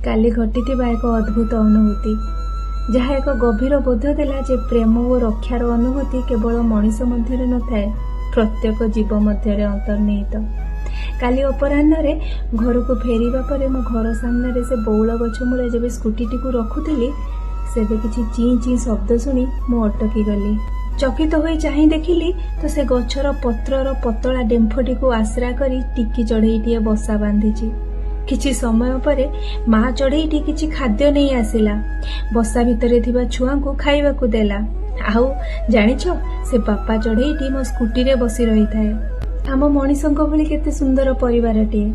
काली घटिथिबा एक अद्भुत अनुभूति जहाँ एक गभीर बोध देला जे प्रेम और रक्षार अनुभूति केवल मनीष मध्य न थाए प्रत्येक जीव मध्य अंतर्निहित। काली अपराह्न घर को फेरिबा परे मो घर सामने से बौल गछ मूले जब स्कूटी टी रखुली सेबे किछि ची ची शब्द शुणी मु अटकी गली। चकित होई चाहि देखिली तो से गछर पत्रर पतला डेम्फटी को आश्रा करी टिकी चढ़ईटीए बसा बांधिची। किछि समय परे माँ चढ़ईटी किछि खाद्य नहीं आसिला, बसा भितरे थिबा छुआंकु खाइबाकू देला। आउ जानिछ से बापा चढ़ईटी मो स्कूटी रे बसी रही थाए। आम मनीषंक भली केते सुंदर परिवारटीए।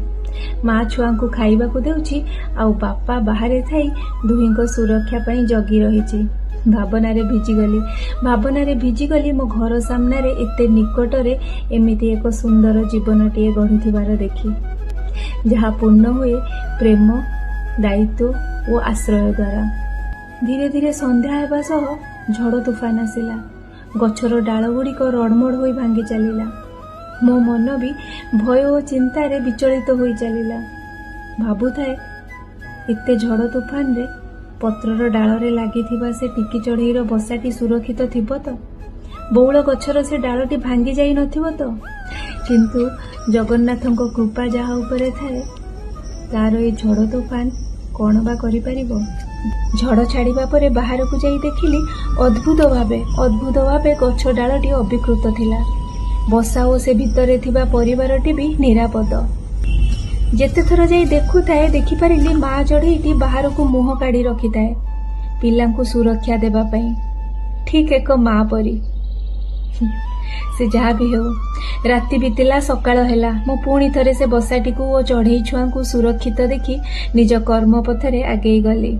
माँ छुआंकु खाइबाकू देउछि आउ बापा बाहरे थाई दुहींको सुरक्षा पई जगी रहिछि। भावनारे भिजिगली मो घर सामने एते निकटरे एमिति एक सुंदर जीवनटीए गढ़ुथिबार देखी जहाँ पूर्ण हुए प्रेम दायित्व और आश्रय द्वारा। धीरे धीरे संध्या हेबा सह झड़ तूफान आसिला। गछर डाल गुड़िक रड़मड़ होई भांगी चलिला। मो मन भी भय और चिंतार विचलित होई चलिला। भाबुथाए एते झड़ तूफान रे पत्रर डालरे लागिथिबा से टिकी चढ़ईर बसाटी सुरक्षित थिबो तो? बौल गछर से डालटी भांगी जाई नथिबो तो? किंतु जगन्नाथंको कृपा जहा उपरे थाए तार ए झड़ तूफान कौन बा करि परिबो? झड़ छाड़िबा परे बाहर को जाई देखिली अद्भुत भावे गछ डालटी अविकृत थिला। बसा ओ से भितरे थिबा परिवारटी भी निरापद। जेते थर जाई देखु थाए देखि परिली माँ चढ़ईटी बाहर को मुह काढ़ी रखि थाए पिलांकु सुरक्षा देबा पई, ठीक एक माँ परी। से जहाँ भी हो राति बीतिला सकाळ हेला मो पुणी थरे से बसाटी को ओ चढ़ई छुआंकु सुरक्षित देखि निज कर्म पथरे आगेई गली।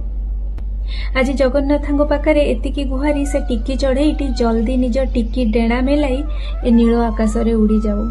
आज जगन्नाथंको पाखरे एतिकी गुहारी से टिकी चढ़ईटी जल्दी निज टिकी डेणा मेलाई ए नील आकाश रे उड़ी जाऊ।